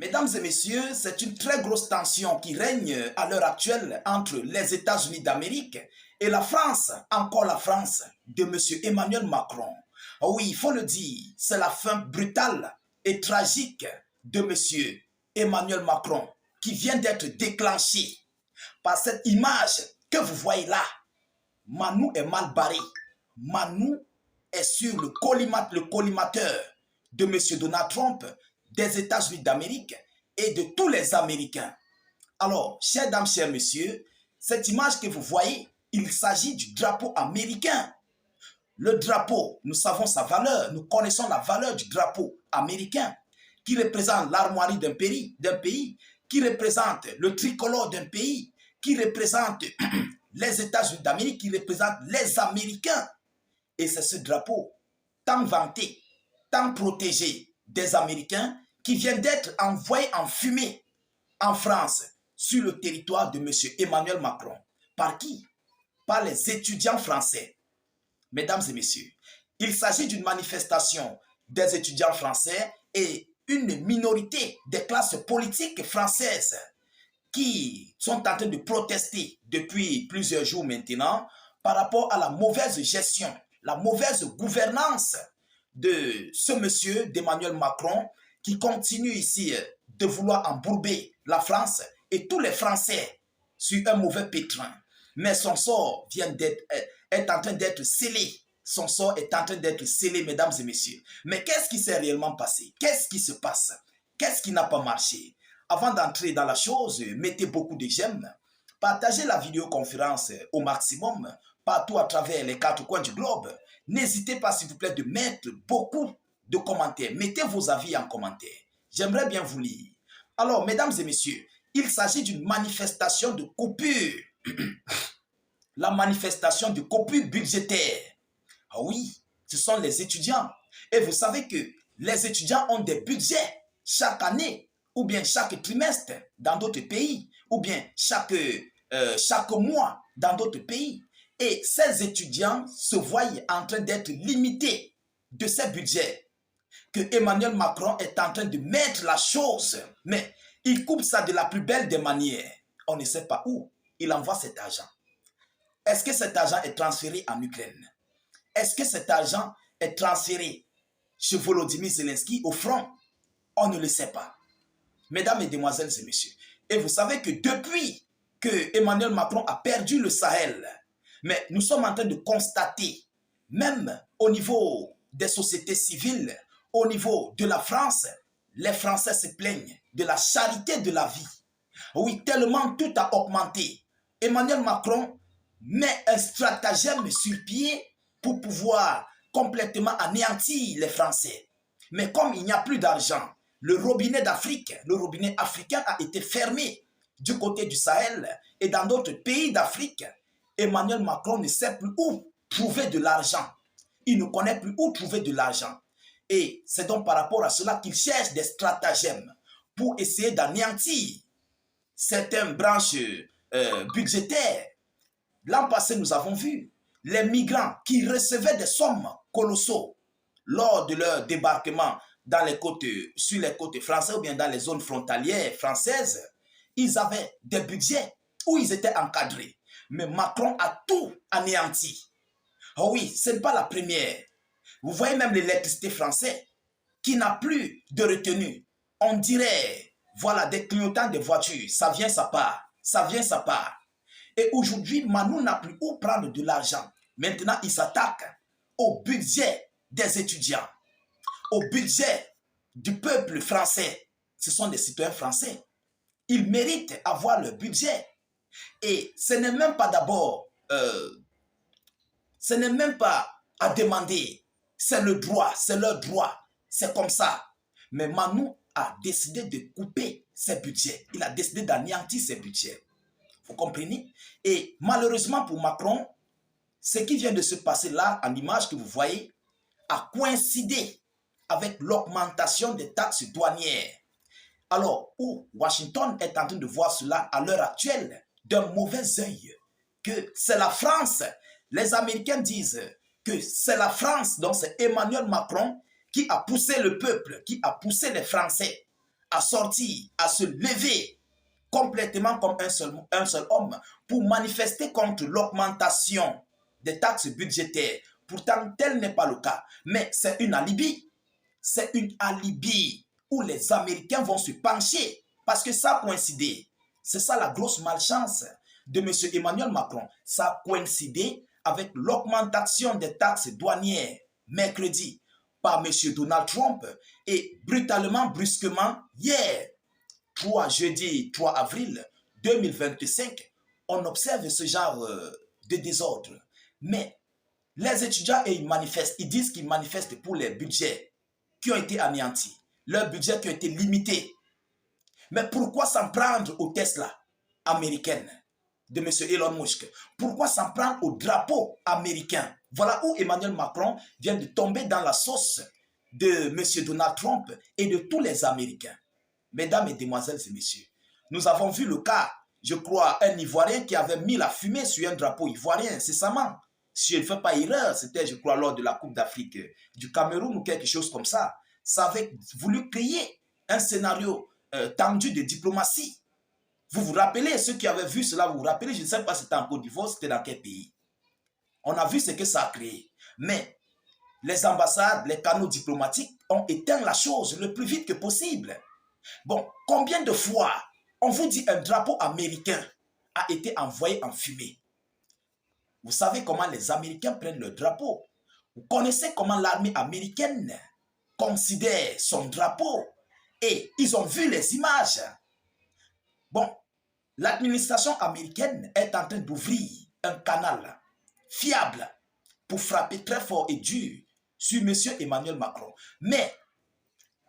Mesdames et messieurs, c'est une très grosse tension qui règne à l'heure actuelle entre les États-Unis d'Amérique et la France, encore la France, de M. Emmanuel Macron. Oui, il faut le dire, c'est la fin brutale et tragique de M. Emmanuel Macron qui vient d'être déclenchée par cette image que vous voyez là. Manou est mal barré. Manou est sur le collimateur de M. Donald Trump, des États-Unis d'Amérique et de tous les Américains. Alors, chères dames, chers messieurs, cette image que vous voyez, il s'agit du drapeau américain. Le drapeau, nous savons sa valeur, nous connaissons la valeur du drapeau américain qui représente l'armoirie d'un pays, qui représente le tricolore d'un pays, qui représente les États-Unis d'Amérique, qui représente les Américains. Et c'est ce drapeau tant vanté, tant protégé des Américains qui vient d'être envoyé en fumée en France sur le territoire de M. Emmanuel Macron. Par qui? Par les étudiants français. Mesdames et messieurs, il s'agit d'une manifestation des étudiants français et une minorité des classes politiques françaises qui sont en train de protester depuis plusieurs jours maintenant par rapport à la mauvaise gestion, la mauvaise gouvernance de ce monsieur d'Emmanuel Macron qui continue ici de vouloir embourber la France et tous les Français sur un mauvais pétrin. Mais son sort est en train d'être scellé. Son sort est en train d'être scellé, mesdames et messieurs. Mais qu'est-ce qui s'est réellement passé? Qu'est-ce qui se passe? Qu'est-ce qui n'a pas marché? Avant d'entrer dans la chose, mettez beaucoup de j'aime. Partagez la vidéoconférence au maximum, partout à travers les 4 coins du globe. N'hésitez pas, s'il vous plaît, de mettre beaucoup de commentaires. Mettez vos avis en commentaire. J'aimerais bien vous lire. Alors, mesdames et messieurs, il s'agit d'une manifestation de coupure. La manifestation de coupure budgétaire. Ah oui, ce sont les étudiants. Et vous savez que les étudiants ont des budgets chaque année, ou bien chaque trimestre dans d'autres pays, ou bien chaque mois dans d'autres pays. Et ces étudiants se voient en train d'être limités de ces budgets que Emmanuel Macron est en train de mettre la chose. Mais il coupe ça de la plus belle des manières. On ne sait pas où il envoie cet argent. Est-ce que cet argent est transféré en Ukraine? Est-ce que cet argent est transféré chez Volodymyr Zelensky au front? On ne le sait pas. Mesdames, Mesdemoiselles et messieurs, et vous savez que depuis que Emmanuel Macron a perdu le Sahel, mais nous sommes en train de constater, même au niveau des sociétés civiles, au niveau de la France, les Français se plaignent de la charité de la vie. Oui, tellement tout a augmenté. Emmanuel Macron met un stratagème sur pied pour pouvoir complètement anéantir les Français. Mais comme il n'y a plus d'argent, le robinet d'Afrique, le robinet africain a été fermé du côté du Sahel et dans d'autres pays d'Afrique. Emmanuel Macron ne sait plus où trouver de l'argent. Il ne connaît plus où trouver de l'argent. Et c'est donc par rapport à cela qu'il cherche des stratagèmes pour essayer d'anéantir certaines branches budgétaires. L'an passé, nous avons vu les migrants qui recevaient des sommes colossaux lors de leur débarquement dans les côtes, sur les côtes françaises ou bien dans les zones frontalières françaises. Ils avaient des budgets où ils étaient encadrés. Mais Macron a tout anéanti. Oh oui, ce n'est pas la première. Vous voyez même l'électricité française qui n'a plus de retenue. On dirait, voilà, des clignotants de voitures. Ça vient, ça part. Ça vient, ça part. Et aujourd'hui, Manou n'a plus où prendre de l'argent. Maintenant, il s'attaque au budget des étudiants, au budget du peuple français. Ce sont des citoyens français. Ils méritent avoir leur budget. Et ce n'est même pas d'abord, ce n'est même pas à demander. C'est le droit, c'est leur droit. C'est comme ça. Mais Manou a décidé de couper ses budgets. Il a décidé d'anéantir ses budgets. Vous comprenez? Et malheureusement pour Macron, ce qui vient de se passer là, en image que vous voyez, a coïncidé avec l'augmentation des taxes douanières. Alors, où Washington est en train de voir cela à l'heure actuelle d'un mauvais œil, que c'est la France. Les Américains disent que c'est la France, donc c'est Emmanuel Macron qui a poussé le peuple, qui a poussé les Français à sortir, à se lever complètement comme un seul homme pour manifester contre l'augmentation des taxes budgétaires. Pourtant, tel n'est pas le cas. Mais c'est une alibi. C'est une alibi où les Américains vont se pencher parce que ça a coïncidé. C'est ça la grosse malchance de M. Emmanuel Macron. Ça a coïncidé avec l'augmentation des taxes douanières mercredi par M. Donald Trump et brutalement, brusquement, hier, jeudi 3 avril 2025, on observe ce genre de désordre. Mais les étudiants, ils manifestent, ils disent qu'ils manifestent pour les budgets qui ont été anéantis, leurs budgets qui ont été limités. Mais pourquoi s'en prendre aux Tesla américaines de M. Elon Musk? Pourquoi s'en prendre au drapeau américain? Voilà où Emmanuel Macron vient de tomber dans la sauce de M. Donald Trump et de tous les Américains. Mesdames et demoiselles et messieurs, nous avons vu le cas, je crois, un Ivoirien qui avait mis la fumée sur un drapeau ivoirien incessamment. Si je ne fais pas erreur, c'était, je crois, lors de la Coupe d'Afrique du Cameroun ou quelque chose comme ça. Ça avait voulu créer un scénario tendu de diplomatie. Vous vous rappelez, ceux qui avaient vu cela, vous vous rappelez, je ne sais pas si c'était en Côte d'Ivoire, c'était dans quel pays. On a vu ce que ça a créé. Mais les ambassades, les canaux diplomatiques ont éteint la chose le plus vite que possible. Bon, combien de fois on vous dit un drapeau américain a été envoyé en fumée? Vous savez comment les Américains prennent le drapeau. Vous connaissez comment l'armée américaine considère son drapeau. Et ils ont vu les images. Bon, l'administration américaine est en train d'ouvrir un canal fiable pour frapper très fort et dur sur M. Emmanuel Macron. Mais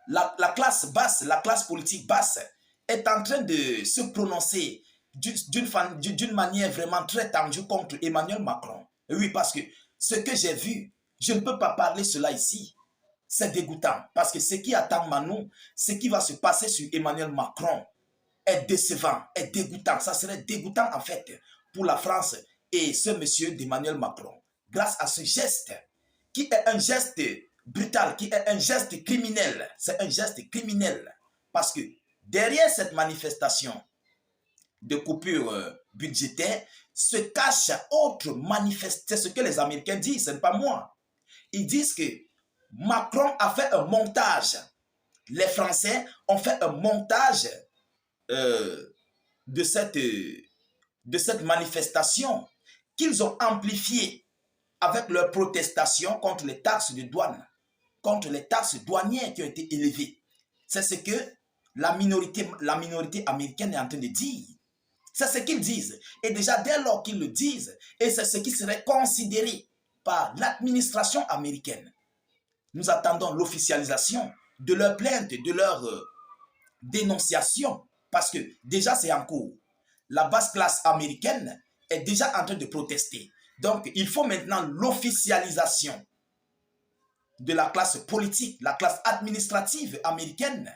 la classe basse, la classe politique basse est en train de se prononcer d'une manière vraiment très tendue contre Emmanuel Macron. Oui, parce que ce que j'ai vu, je ne peux pas parler cela ici. C'est dégoûtant parce que ce qui attend Manou, ce qui va se passer sur Emmanuel Macron est décevant, est dégoûtant. Ça serait dégoûtant en fait pour la France et ce monsieur d'Emmanuel Macron. Grâce à ce geste, qui est un geste brutal, qui est un geste criminel. C'est un geste criminel. Parce que derrière cette manifestation de coupure budgétaire se cache autre manifestation. C'est ce que les Américains disent, ce n'est pas moi. Ils disent que Macron a fait un montage. Les Français ont fait un montage de cette manifestation qu'ils ont amplifié avec leurs protestations contre les taxes de douane, contre les taxes douanières qui ont été élevées. C'est ce que la minorité américaine est en train de dire. C'est ce qu'ils disent. Et déjà, dès lors qu'ils le disent, et c'est ce qui serait considéré par l'administration américaine, nous attendons l'officialisation de leur plainte, de leur dénonciation, parce que déjà c'est en cours. La basse classe américaine est déjà en train de protester. Donc, il faut maintenant l'officialisation de la classe politique, la classe administrative américaine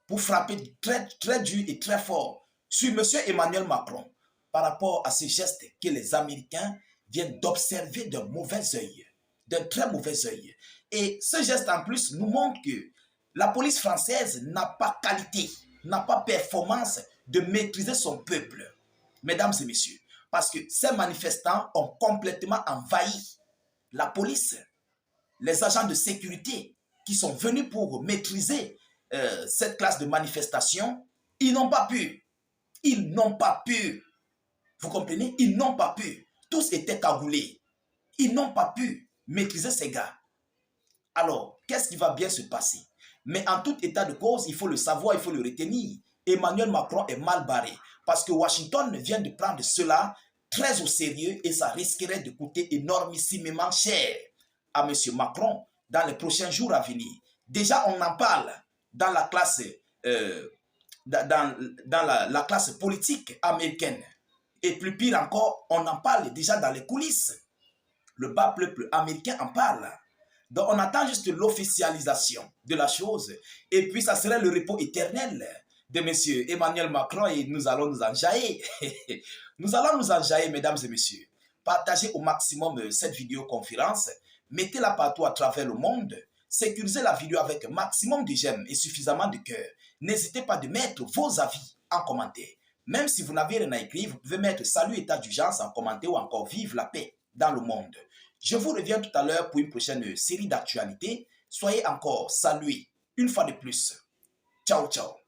pour frapper très, très dur et très fort sur M. Emmanuel Macron par rapport à ce geste que les Américains viennent d'observer d'un mauvais œil, d'un très mauvais œil. Et ce geste en plus nous montre que la police française n'a pas qualité, n'a pas performance de maîtriser son peuple. Mesdames et messieurs, parce que ces manifestants ont complètement envahi la police, les agents de sécurité qui sont venus pour maîtriser cette classe de manifestation, ils n'ont pas pu. Ils n'ont pas pu. Vous comprenez? Ils n'ont pas pu. Tous étaient cagoulés. Ils n'ont pas pu maîtriser ces gars. Alors, qu'est-ce qui va bien se passer? Mais en tout état de cause, il faut le savoir, il faut le retenir. Emmanuel Macron est mal barré parce que Washington vient de prendre cela très au sérieux et ça risquerait de coûter énormissimement cher à M. Macron dans les prochains jours à venir. Déjà, on en parle dans la classe, la classe politique américaine. Et plus pire encore, on en parle déjà dans les coulisses. Le bas peuple américain en parle. Donc, on attend juste l'officialisation de la chose. Et puis, ça serait le repos éternel de M. Emmanuel Macron et nous allons nous enjailler. Nous allons nous enjailler, mesdames et messieurs. Partagez au maximum cette vidéoconférence. Mettez-la partout à travers le monde. Sécurisez la vidéo avec un maximum de j'aime et suffisamment de cœur. n'hésitez pas de mettre vos avis en commentaire. Même si vous n'avez rien à écrire, vous pouvez mettre salut état d'urgence en commentaire ou encore vive la paix dans le monde. Je vous reviens tout à l'heure pour une prochaine série d'actualités. Soyez encore salués une fois de plus. Ciao, ciao.